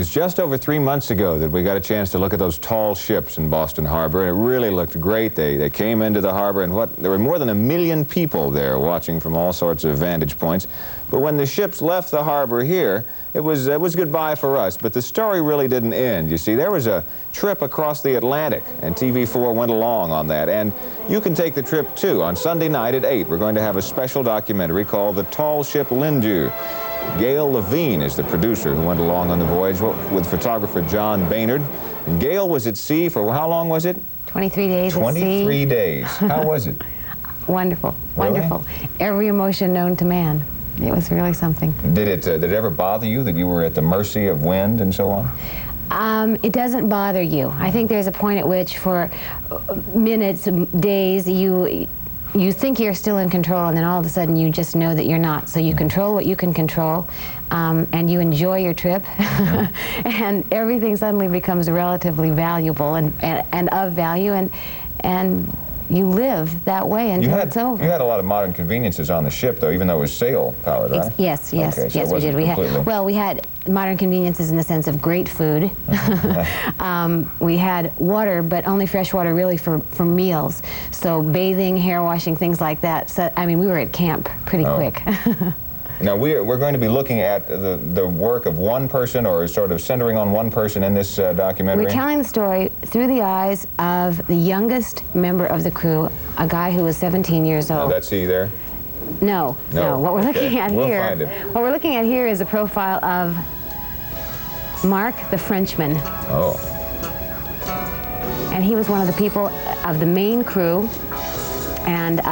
was just over 3 months ago that we got a chance to look at those tall ships in Boston Harbor, and it really looked great. They came into the harbor, and there were more than 1 million people there watching from all sorts of vantage points. But when the ships left the harbor here, it was goodbye for us. But the story really didn't end. You see, there was a trip across the Atlantic, and TV4 went along on that. And you can take the trip, too. On Sunday night at 8, we're going to have a special documentary called The Tall Ship Lindu. Gail Levin is the producer who went along on the voyage with photographer John Baynard. And Gail was at sea for, how long was it? 23 days 23 days. How was it? Wonderful, Really? wonderful. Every emotion known to man. It was really something. Did it ever bother you that you were at the mercy of wind and so on? It doesn't bother you. I think there's a point at which for minutes, days, you think you're still in control, and then all of a sudden you just know that you're not. So you control what you can control, and you enjoy your trip, and everything suddenly becomes relatively valuable and of value, and you live that way until it's over. You had a lot of modern conveniences on the ship, though, even though it was sail powered, right? Yes, okay, so yes, we did. We had modern conveniences in the sense of great food. We had water, but only fresh water really for meals. So bathing, hair washing, things like that. So, I mean, we were at camp pretty quick. Now, we're going to be looking at the work of one person, or sort of centering on one person in this documentary. We're telling the story through the eyes of the youngest member of the crew, a guy who was 17 years old. Oh, that's he there? No. What we're looking at we'll here, find it. What we're looking at here is a profile of Mark the Frenchman. Oh. And he was one of the people of the main crew, and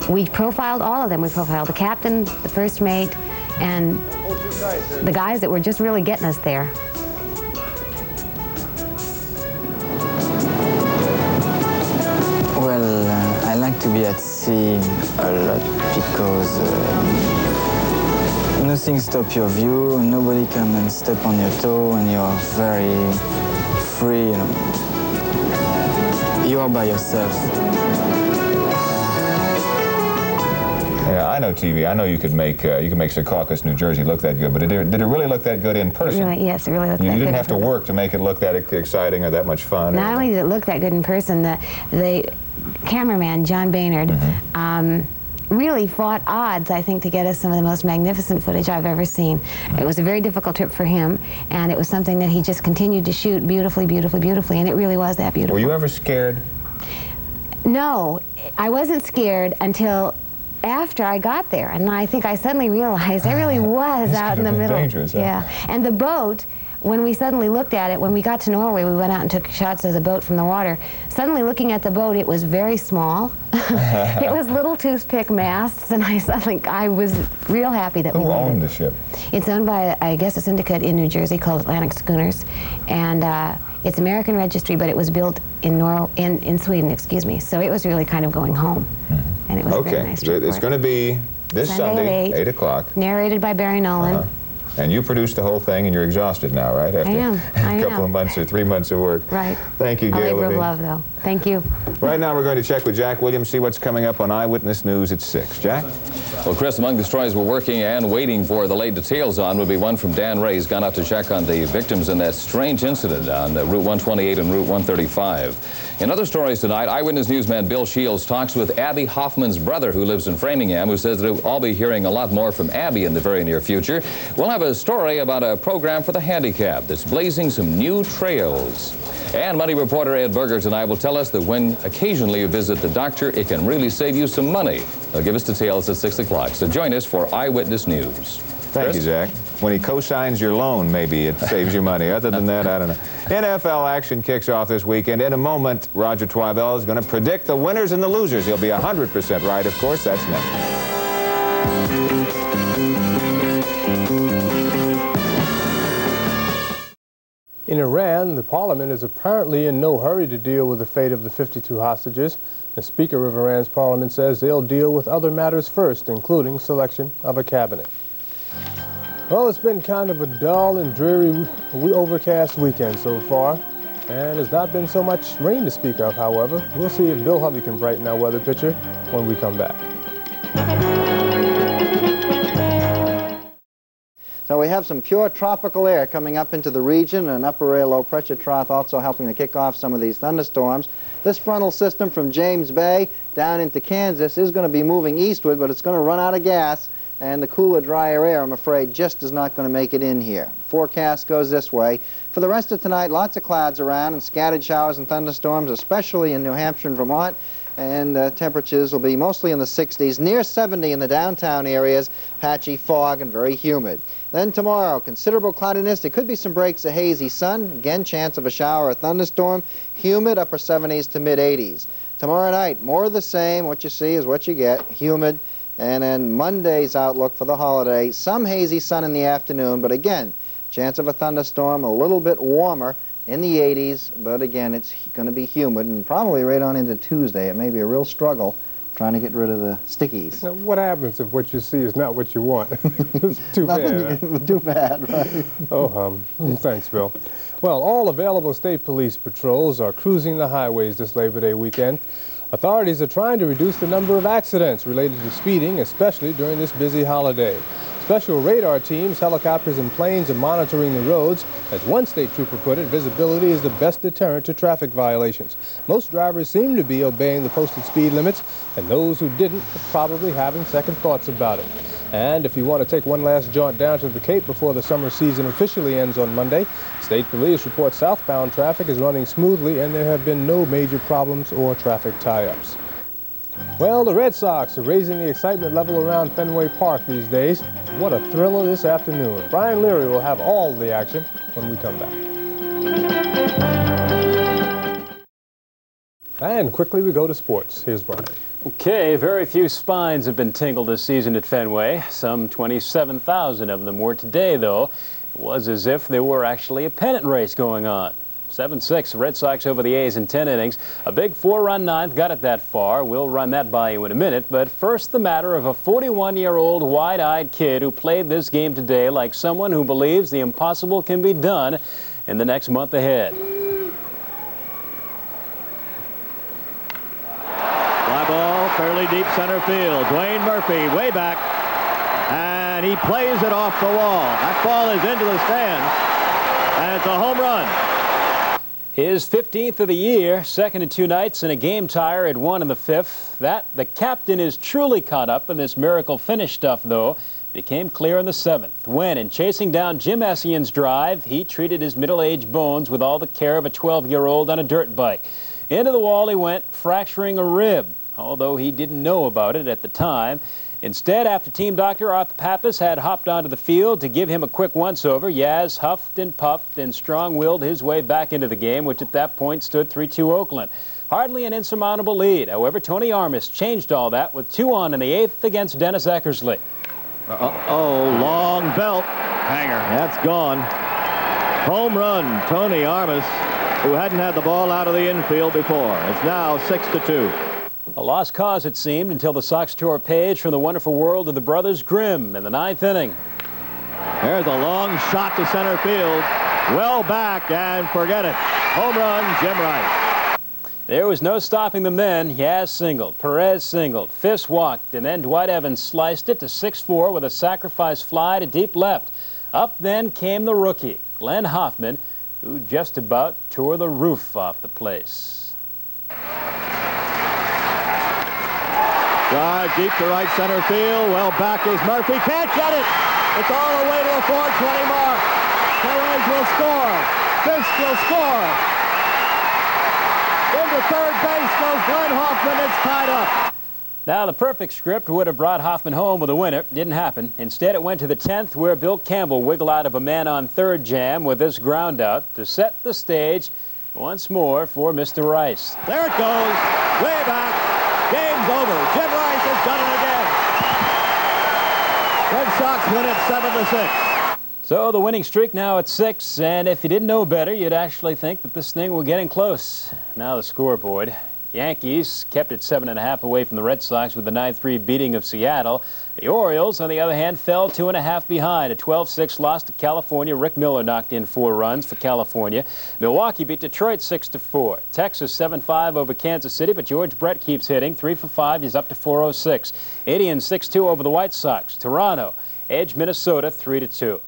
we profiled all of them. We profiled the captain, the first mate, and the guys that were just really getting us there. Well, I like to be at sea a lot because nothing stops your view, nobody can and step on your toe, and you're very free, you know. You are by yourself. Yeah, I know TV. I know you could make Secaucus, New Jersey look that good, but did it really look that good in person? Really, yes, it really looked that good. You didn't have to work to make it look that exciting or that much fun? Not only did it look that good in person, the cameraman, John Baynard, really fought odds, I think, to get us some of the most magnificent footage I've ever seen. It was a very difficult trip for him, and it was something that he just continued to shoot beautifully, beautifully, beautifully, and it really was that beautiful. Were you ever scared? No, I wasn't scared until after I got there, and I think I suddenly realized I really was out in the middle. Dangerous, huh? Yeah, and the boat, when we suddenly looked at it, when we got to Norway, we went out and took shots of the boat from the water. Suddenly looking at the boat, it was very small. It was little toothpick masts, and I was real happy that we Who owned the ship? It's owned by, I guess, a syndicate in New Jersey called Atlantic Schooners, and it's American registry, but it was built in Sweden, excuse me. So it was really kind of going home, and it was a very nice trip. It's going to be this Sunday, 8 o'clock. Narrated by Barry Nolan. And you produced the whole thing, and you're exhausted now, right? After a couple of months or 3 months of work. Right. Thank you, Gail. A labor of love, though. Thank you. Right now, we're going to check with Jack Williams, see what's coming up on Eyewitness News at 6. Jack? Well, Chris, among the stories we're working and waiting for the late details on would be one from Dan Ray. He's gone out to check on the victims in that strange incident on Route 128 and Route 135. In other stories tonight, Eyewitness newsman Bill Shields talks with Abby Hoffman's brother, who lives in Framingham, who says that we'll all be hearing a lot more from Abby in the very near future. We'll have a story about a program for the handicapped that's blazing some new trails. And Money reporter Ed Berger tonight will tell us that when occasionally you visit the doctor, it can really save you some money. He'll give us details at 6 o'clock. So join us for Eyewitness News. Thank you, Jack. When he co-signs your loan, maybe it saves you money. Other than that, I don't know. NFL action kicks off this weekend. In a moment, Roger Twibell is going to predict the winners and the losers. He'll be 100% right, of course. That's next. In Iran, the parliament is apparently in no hurry to deal with the fate of the 52 hostages. The Speaker of Iran's parliament says they'll deal with other matters first, including selection of a cabinet. Well, it's been kind of a dull and dreary, overcast weekend so far, and there's not been so much rain to speak of, however. We'll see if Bill Hovey can brighten our weather picture when we come back. So we have some pure tropical air coming up into the region, and an upper area low pressure trough also helping to kick off some of these thunderstorms. This frontal system from James Bay down into Kansas is going to be moving eastward, but it's going to run out of gas, and the cooler, drier air, I'm afraid, just is not going to make it in here. Forecast goes this way. For the rest of tonight, lots of clouds around and scattered showers and thunderstorms, especially in New Hampshire and Vermont. And temperatures will be mostly in the 60s, near 70 in the downtown areas, patchy fog and very humid. Then tomorrow, considerable cloudiness. There could be some breaks of hazy sun. Again, chance of a shower or thunderstorm. Humid, upper 70s to mid 80s. Tomorrow night, more of the same. What you see is what you get, humid. And then Monday's outlook for the holiday, some hazy sun in the afternoon, but again, chance of a thunderstorm, a little bit warmer in the 80s, but again, it's going to be humid, and probably right on into Tuesday. It may be a real struggle trying to get rid of the stickies. Now, what happens if what you see is not what you want? It's too bad. Right? Too bad, right? Oh, thanks, Bill. Well, all available state police patrols are cruising the highways this Labor Day weekend. Authorities are trying to reduce the number of accidents related to speeding, especially during this busy holiday. Special radar teams, helicopters, and planes are monitoring the roads. As one state trooper put it, visibility is the best deterrent to traffic violations. Most drivers seem to be obeying the posted speed limits, and those who didn't are probably having second thoughts about it. And if you want to take one last jaunt down to the Cape before the summer season officially ends on Monday, state police report southbound traffic is running smoothly and there have been no major problems or traffic tie-ups. Well, the Red Sox are raising the excitement level around Fenway Park these days. What a thriller this afternoon. Brian Leary will have all the action when we come back. And quickly we go to sports. Here's Brian. Okay, very few spines have been tingled this season at Fenway. Some 27,000 of them were today, though. It was as if there were actually a pennant race going on. 7-6, Red Sox over the A's in 10 innings. A big 4-run ninth got it that far. We'll run that by you in a minute. But first, the matter of a 41-year-old wide-eyed kid who played this game today like someone who believes the impossible can be done in the next month ahead. Fly ball, fairly deep center field. Dwayne Murphy way back, and he plays it off the wall. That ball is into the stands, and it's a home run. His 15th of the year, second in 2 nights, and a game tire at 1 in the 5th. The captain is truly caught up in this miracle finish stuff, though. Became clear in the 7th, when, in chasing down Jim Essian's drive, he treated his middle-aged bones with all the care of a 12-year-old on a dirt bike. Into the wall he went, fracturing a rib, although he didn't know about it at the time. Instead, after team doctor Arthur Pappas had hopped onto the field to give him a quick once-over, Yaz huffed and puffed and strong-willed his way back into the game, which at that point stood 3-2 Oakland. Hardly an insurmountable lead. However, Tony Armas changed all that with 2 on in the 8th against Dennis Eckersley. Long belt. Hanger. That's gone. Home run, Tony Armas, who hadn't had the ball out of the infield before. It's now 6-2. A lost cause, it seemed, until the Sox tore a page from the wonderful world of the brothers Grimm in the 9th inning. There's a long shot to center field. Well back, and forget it. Home run, Jim Rice. There was no stopping the men. Yaz singled, Perez singled, Fisk walked, and then Dwight Evans sliced it to 6-4 with a sacrifice fly to deep left. Up then came the rookie, Glenn Hoffman, who just about tore the roof off the place. Drive deep to right center field. Well back is Murphy. Can't get it. It's all the way to the 420 mark. Perez will score. Fisk will score. Into third base goes Glenn Hoffman. It's tied up. Now, the perfect script would have brought Hoffman home with a winner. Didn't happen. Instead, it went to the 10th, where Bill Campbell wiggled out of a man-on-third jam with this ground out to set the stage once more for Mr. Rice. There it goes. Way back. Game's over. Jim Rice has done it again. Red Sox win it 7-6. So the winning streak now at 6, and if you didn't know better, you'd actually think that this thing were getting close. Now the scoreboard. Yankees kept it 7.5 away from the Red Sox with the 9-3 beating of Seattle. The Orioles, on the other hand, fell 2.5 behind. A 12-6 loss to California. Rick Miller knocked in 4 runs for California. Milwaukee beat Detroit 6-4. Texas 7-5 over Kansas City, but George Brett keeps hitting 3 for 5. He's up to 406. Indians 6-2 over the White Sox. Toronto edged Minnesota 3-2.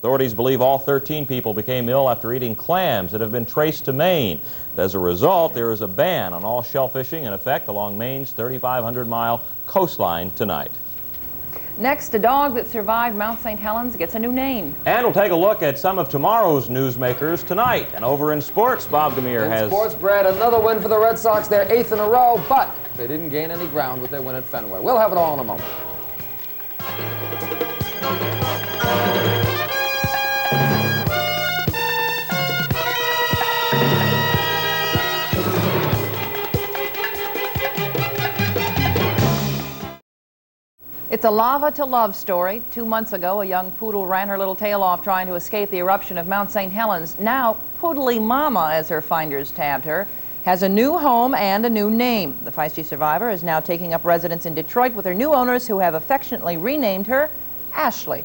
Authorities believe all 13 people became ill after eating clams that have been traced to Maine. As a result, there is a ban on all shellfishing in effect along Maine's 3,500-mile coastline tonight. Next, a dog that survived Mount St. Helens gets a new name. And we'll take a look at some of tomorrow's newsmakers tonight. And over in sports, Bob Gamere has... In sports, Brad, another win for the Red Sox, their 8th in a row, but they didn't gain any ground with their win at Fenway. We'll have it all in a moment. It's a lava-to-love story. 2 months ago, a young poodle ran her little tail off trying to escape the eruption of Mount St. Helens. Now, Poodly Mama, as her finders tabbed her, has a new home and a new name. The feisty survivor is now taking up residence in Detroit with her new owners, who have affectionately renamed her Ashley.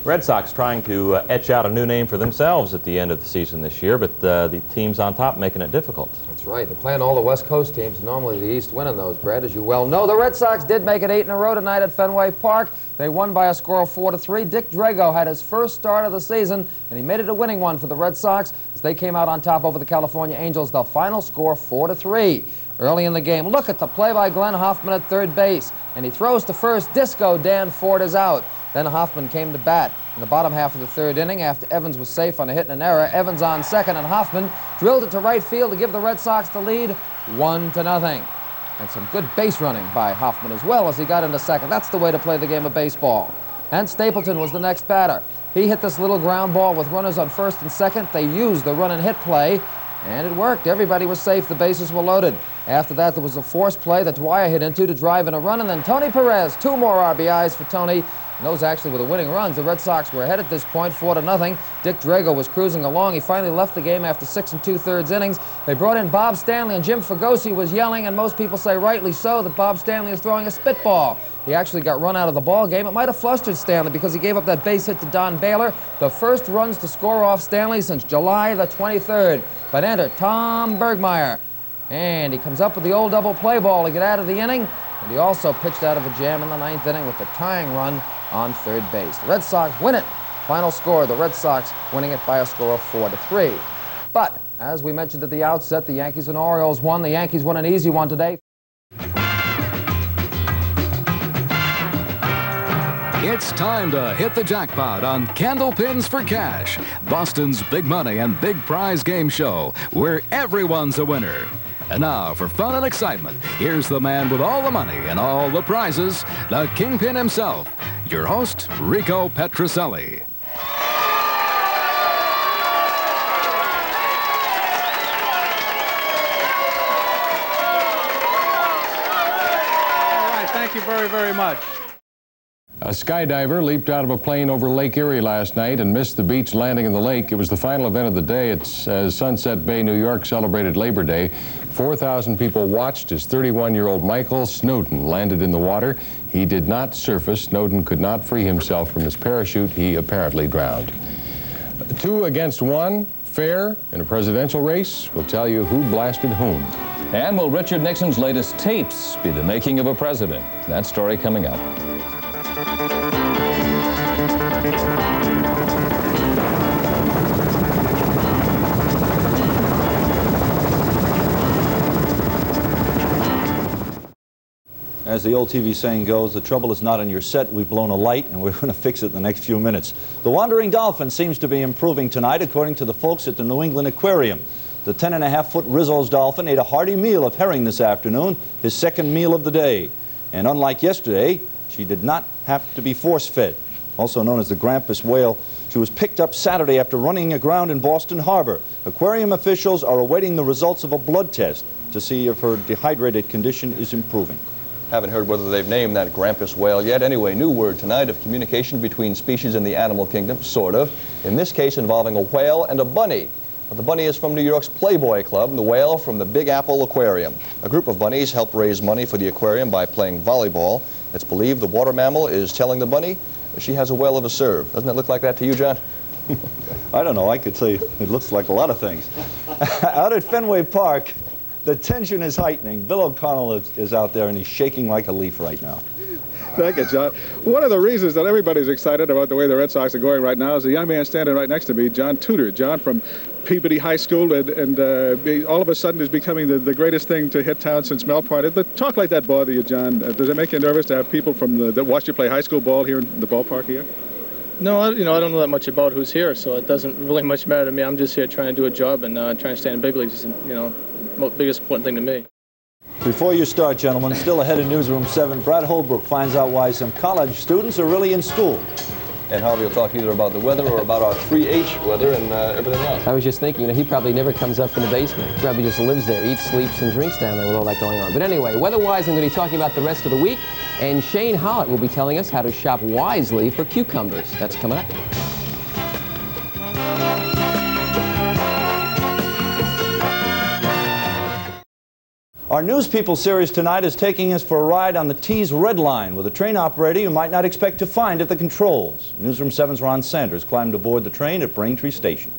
Red Sox trying to etch out a new name for themselves at the end of the season this year, but the teams on top making it difficult. That's right. They're playing all the West Coast teams. Normally the East winning those, Brad, as you well know. The Red Sox did make it 8 in a row tonight at Fenway Park. They won by a score of 4-3. Dick Drago had his first start of the season, and he made it a winning one for the Red Sox as they came out on top over the California Angels. The final score, 4-3. Early in the game, look at the play by Glenn Hoffman at third base, and he throws to first. Disco Dan Ford is out. Then Hoffman came to bat in the bottom half of the third inning after Evans was safe on a hit and an error. Evans on second, and Hoffman drilled it to right field to give the Red Sox the lead, 1-0. And some good base running by Hoffman as well as he got into second. That's the way to play the game of baseball. And Stapleton was the next batter. He hit this little ground ball with runners on first and second. They used the run and hit play, and it worked. Everybody was safe. The bases were loaded. After that, there was a forced play that Dwyer hit into to drive in a run, and then Tony Perez, 2 more RBIs for Tony. And those actually were the winning runs. The Red Sox were ahead at this point, 4-0. Dick Drago was cruising along. He finally left the game after 6 2/3 innings. They brought in Bob Stanley, and Jim Fregosi was yelling, and most people say rightly so, that Bob Stanley is throwing a spitball. He actually got run out of the ball game. It might have flustered Stanley because he gave up that base hit to Don Baylor. The first runs to score off Stanley since July the 23rd. But enter Tom Bergmeyer. And he comes up with the old double play ball to get out of the inning. And he also pitched out of a jam in the 9th inning with the tying run on third base. The Red Sox win it. Final score, the Red Sox winning it by a score of 4-3. But, as we mentioned at the outset, the Yankees and Orioles won. The Yankees won an easy one today. It's time to hit the jackpot on Candlepins for Cash, Boston's big money and big prize game show, where everyone's a winner. And now, for fun and excitement, here's the man with all the money and all the prizes, the Kingpin himself, your host, Rico Petroselli. All right, thank you very, very much. A skydiver leaped out of a plane over Lake Erie last night and missed the beach, landing in the lake. It was the final event of the day at Sunset Bay, New York, celebrated Labor Day. 4,000 people watched as 31-year-old Michael Snowden landed in the water. He did not surface. Snowden could not free himself from his parachute. He apparently drowned. 2 against 1, fair in a presidential race. We'll tell you who blasted whom. And will Richard Nixon's latest tapes be the making of a president? That story coming up. As the old TV saying goes, the trouble is not in your set. We've blown a light, and we're going to fix it in the next few minutes. The wandering dolphin seems to be improving tonight, according to the folks at the New England Aquarium. The 10.5-foot Rizzo's dolphin ate a hearty meal of herring this afternoon, his second meal of the day. And unlike yesterday, she did not have to be force-fed. Also known as the Grampus whale, she was picked up Saturday after running aground in Boston Harbor. Aquarium officials are awaiting the results of a blood test to see if her dehydrated condition is improving. Haven't heard whether they've named that Grampus whale yet. Anyway, new word tonight of communication between species in the animal kingdom, sort of. In this case involving a whale and a bunny. But the bunny is from New York's Playboy Club, and the whale from the Big Apple Aquarium. A group of bunnies helped raise money for the aquarium by playing volleyball. It's believed the water mammal is telling the bunny she has a whale of a serve. Doesn't it look like that to you, John? I don't know. I could say it looks like a lot of things. Out at Fenway Park, the tension is heightening. Bill O'Connell is out there, and he's shaking like a leaf right now. Thank you, John. One of the reasons that everybody's excited about the way the Red Sox are going right now is the young man standing right next to me, John Tudor. John from Peabody High School, and all of a sudden is becoming the greatest thing to hit town since Mel Parr. Did talk like that bother you, John? Does it make you nervous to have people from that watched you play high school ball here in the ballpark here? No, I don't know that much about who's here, so it doesn't really much matter to me. I'm just here trying to do a job and trying to stay in the big leagues is, biggest important thing to me. Before you start, gentlemen, still ahead in Newsroom 7, Brad Holbrook finds out why some college students are really in school. And Harvey will talk either about the weather or about our 3H weather and everything else. I was just thinking, he probably never comes up from the basement. He probably just lives there, eats, sleeps, and drinks down there with all that going on. But anyway, weather-wise, I'm going to be talking about the rest of the week, and Shane Hollett will be telling us how to shop wisely for cucumbers. That's coming up. Our News People series tonight is taking us for a ride on the Tease Red Line with a train operator you might not expect to find at the controls. Newsroom 7's Ron Sanders climbed aboard the train at Braintree Station.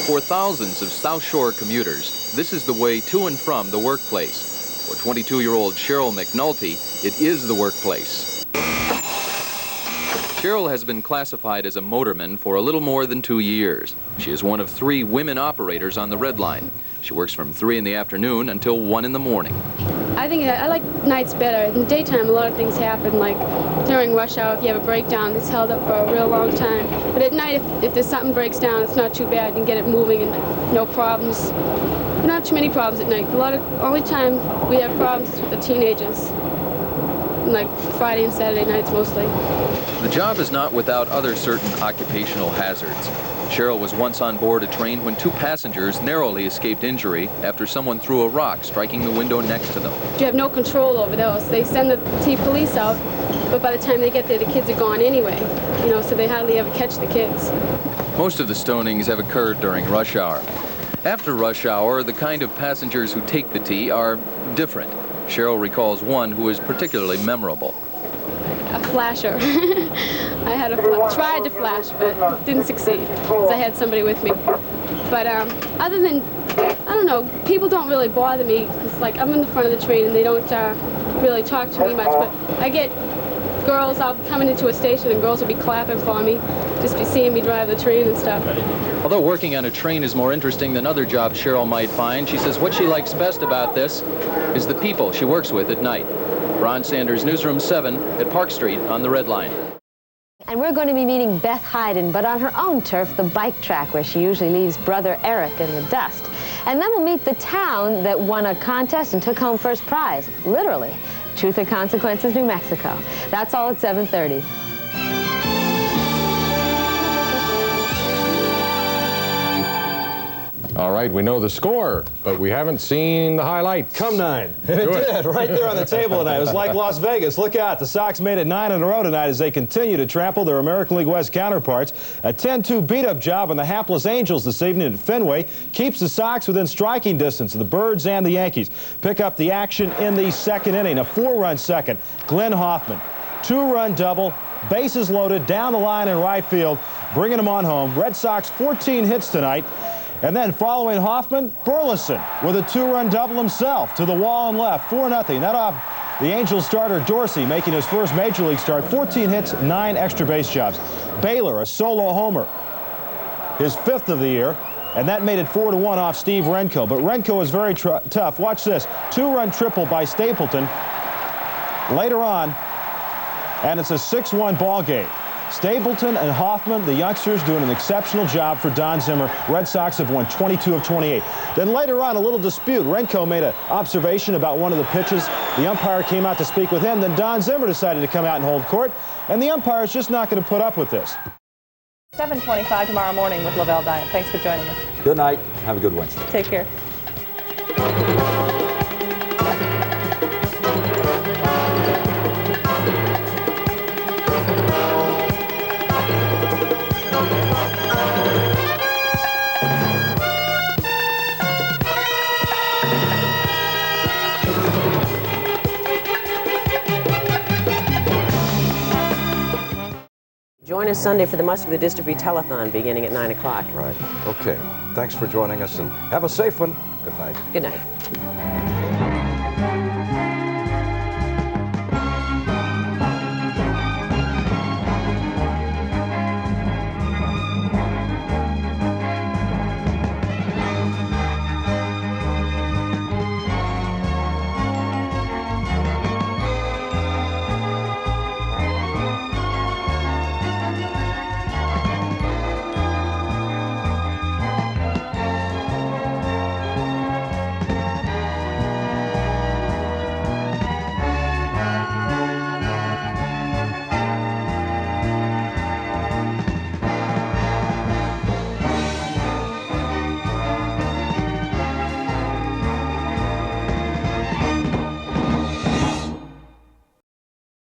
For thousands of South Shore commuters, this is the way to and from the workplace. For 22-year-old Cheryl McNulty, it is the workplace. Cheryl has been classified as a motorman for a little more than 2 years. She is one of 3 women operators on the Red Line. She works from 3 in the afternoon until 1 in the morning. I think I like nights better. In the daytime, a lot of things happen, like during rush hour, if you have a breakdown, it's held up for a real long time. But at night, if there's something breaks down, it's not too bad. You can get it moving and no problems. Not too many problems at night. Only time we have problems is with the teenagers, like Friday and Saturday nights mostly. The job is not without other certain occupational hazards. Cheryl was once on board a train when 2 passengers narrowly escaped injury after someone threw a rock striking the window next to them. You have no control over those. They send the police out, but by the time they get there, the kids are gone anyway. So they hardly ever catch the kids. Most of the stonings have occurred during rush hour. After rush hour, the kind of passengers who take the T are different. Cheryl recalls one who is particularly memorable. A flasher. I had tried to flash, but didn't succeed because I had somebody with me. But other than, I don't know, people don't really bother me. It's like I'm in the front of the train and they don't really talk to me much. But I get girls, I'll come into a station and girls will be clapping for me, just be seeing me drive the train and stuff. Although working on a train is more interesting than other jobs Cheryl might find, she says what she likes best about this is the people she works with at night. Ron Sanders, Newsroom 7 at Park Street on the Red Line. And we're going to be meeting Beth Hayden, but on her own turf, the bike track, where she usually leaves brother Eric in the dust. And then we'll meet the town that won a contest and took home first prize, literally. Truth or Consequences, New Mexico. That's all at 7:30. All right, we know the score, but we haven't seen the highlights. Come 9. And it did, right there on the table tonight. It was like Las Vegas. Look out, the Sox made it 9 in a row tonight as they continue to trample their American League West counterparts. A 10-2 beat-up job on the hapless Angels this evening at Fenway keeps the Sox within striking distance of the Birds and the Yankees. Pick up the action in the second inning. A 4-run second. Glenn Hoffman, 2-run double, bases loaded down the line in right field, bringing them on home. Red Sox 14 hits tonight. And then following Hoffman, Burleson with a 2-run double himself to the wall and left, 4-0. That off the Angels starter Dorsey making his first Major League start, 14 hits, 9 extra base jobs. Baylor, a solo homer, his 5th of the year, and that made it 4-1 off Steve Renko. But Renko is very tough. Watch this, 2-run triple by Stapleton later on, and it's a 6-1 ball game. Stapleton and Hoffman, the youngsters, doing an exceptional job for Don Zimmer. Red Sox have won 22 of 28. Then later on, a little dispute. Renko made an observation about one of the pitches. The umpire came out to speak with him. Then Don Zimmer decided to come out and hold court. And the umpire is just not going to put up with this. 7:25 tomorrow morning with Lavelle Diet. Thanks for joining us. Good night. Have a good Wednesday. Take care. Join us Sunday for the Muscular Dystrophy Telethon beginning at 9 o'clock. Right. Okay. Thanks for joining us and have a safe one. Good night. Good night.